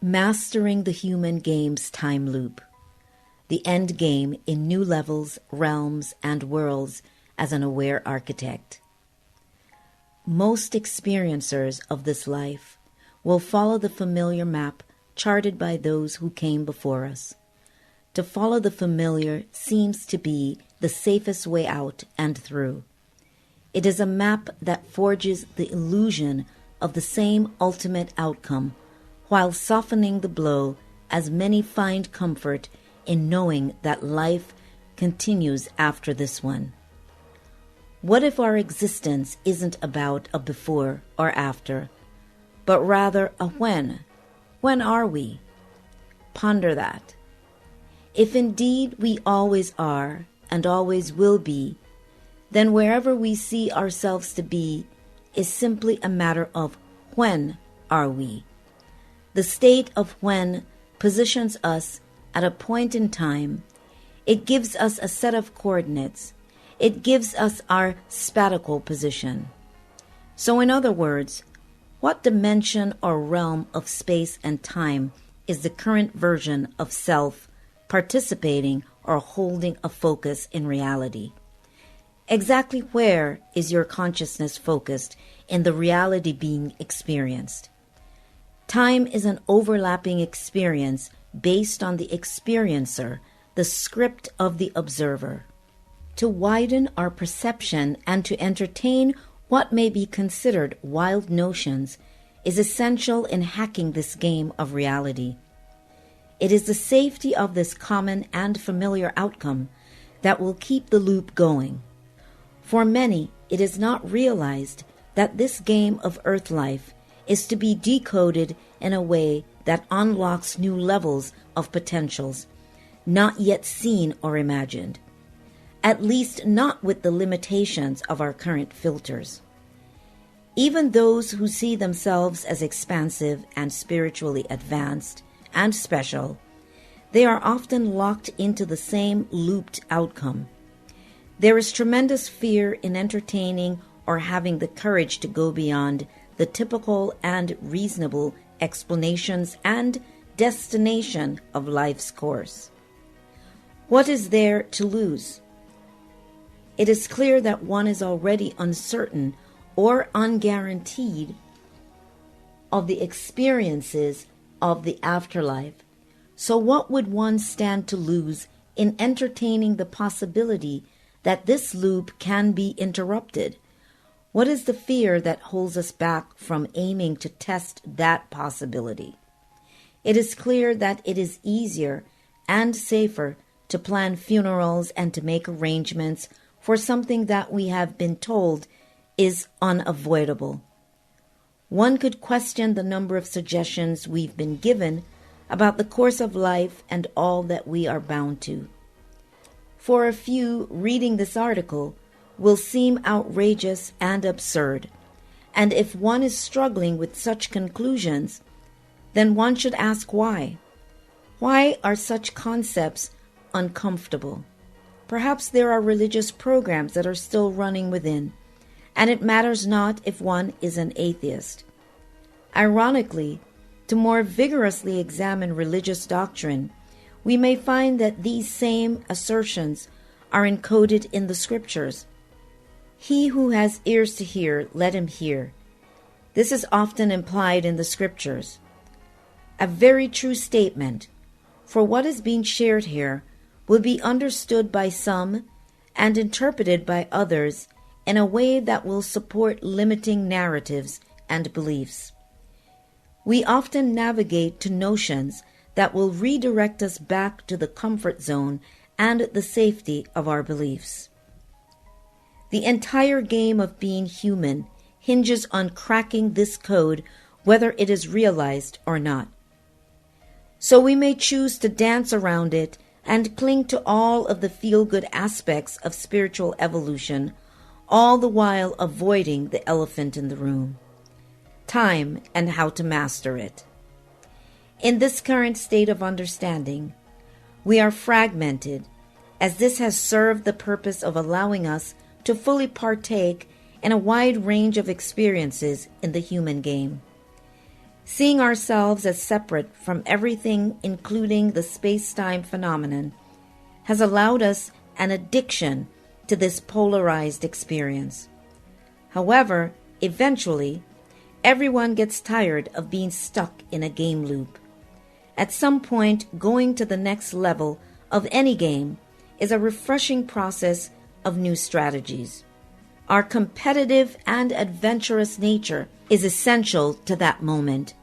Mastering the Human Game's Time Loop. The End Game in New Levels, Realms, and Worlds as an Aware Architect. Most experiencers of this life will follow the familiar map charted by those who came before us. To follow the familiar seems to be the safest way out and through. It is a map that forges the illusion of the same ultimate outcome, while softening the blow as many find comfort in knowing that life continues after this one. What if our existence isn't about a before or after, but rather a when? When are we? Ponder that. If indeed we always are and always will be, then wherever we see ourselves to be is simply a matter of when are we. The state of when positions us at a point in time. It gives us a set of coordinates. It gives us our spatial position. So in other words, what dimension or realm of space and time is the current version of self participating or holding a focus in reality? Exactly where is your consciousness focused in the reality being experienced? Time is an overlapping experience based on the experiencer, the script of the observer. To widen our perception and to entertain what may be considered wild notions is essential in hacking this game of reality. It is the safety of this common and familiar outcome that will keep the loop going. For many, it is not realized that this game of earth life is to be decoded in a way that unlocks new levels of potentials, not yet seen or imagined, at least not with the limitations of our current filters. Even those who see themselves as expansive and spiritually advanced and special, they are often locked into the same looped outcome. There is tremendous fear in entertaining or having the courage to go beyond the typical and reasonable explanations and destination of life's course. What is there to lose? It is clear that one is already uncertain or unguaranteed of the experiences of the afterlife. So what would one stand to lose in entertaining the possibility that this loop can be interrupted? What is the fear that holds us back from aiming to test that possibility? It is clear that it is easier and safer to plan funerals and to make arrangements for something that we have been told is unavoidable. One could question the number of suggestions we've been given about the course of life and all that we are bound to. For a few, reading this article will seem outrageous and absurd, and if one is struggling with such conclusions, then one should ask why. Why are such concepts uncomfortable? Perhaps there are religious programs that are still running within, and it matters not if one is an atheist. Ironically, to more vigorously examine religious doctrine, we may find that these same assertions are encoded in the scriptures. He who has ears to hear, let him hear. This is often implied in the scriptures. A very true statement, for what is being shared here will be understood by some and interpreted by others in a way that will support limiting narratives and beliefs. We often navigate to notions that will redirect us back to the comfort zone and the safety of our beliefs. The entire game of being human hinges on cracking this code, whether it is realized or not. So we may choose to dance around it and cling to all of the feel-good aspects of spiritual evolution, all the while avoiding the elephant in the room: time and how to master it. In this current state of understanding, we are fragmented, as this has served the purpose of allowing us to fully partake in a wide range of experiences in the human game. Seeing ourselves as separate from everything, including the space-time phenomenon, has allowed us an addiction to this polarized experience. However, eventually, everyone gets tired of being stuck in a game loop. At some point, going to the next level of any game is a refreshing process of new strategies. Our competitive and adventurous nature is essential to that moment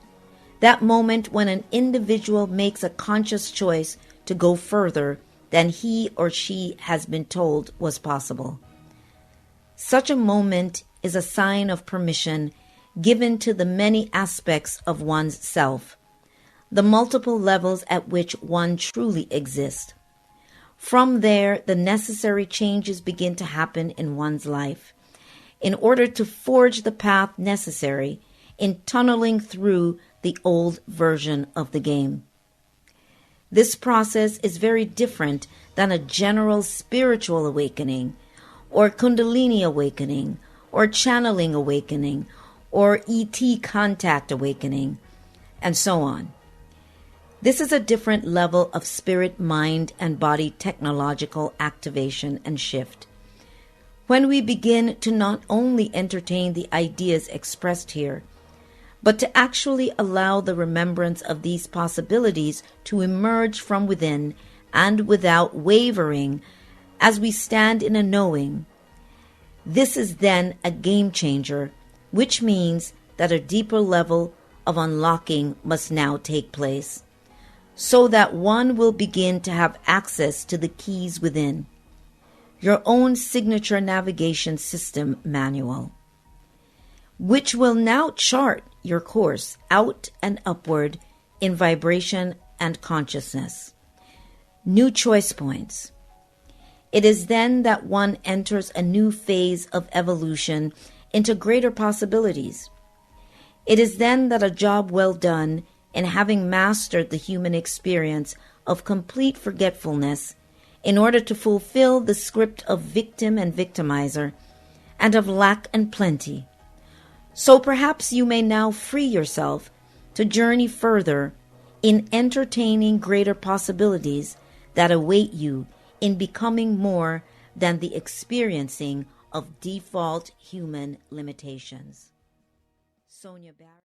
when an individual makes a conscious choice to go further than he or she has been told was possible. Such a moment is a sign of permission given to the many aspects of one's self, the multiple levels at which one truly exists. From there, the necessary changes begin to happen in one's life in order to forge the path necessary in tunneling through the old version of the game. This process is very different than a general spiritual awakening, or Kundalini awakening, or channeling awakening, or ET contact awakening, and so on. This is a different level of spirit, mind, and body technological activation and shift. When we begin to not only entertain the ideas expressed here, but to actually allow the remembrance of these possibilities to emerge from within and without wavering as we stand in a knowing, this is then a game changer, which means that a deeper level of unlocking must now take place, so that one will begin to have access to the keys within, your own signature navigation system manual, which will now chart your course out and upward in vibration and consciousness. New choice points. It is then that one enters a new phase of evolution into greater possibilities. It is then that a job well done in having mastered the human experience of complete forgetfulness in order to fulfill the script of victim and victimizer and of lack and plenty. So perhaps you may now free yourself to journey further in entertaining greater possibilities that await you in becoming more than the experiencing of default human limitations. Sonia Barrett.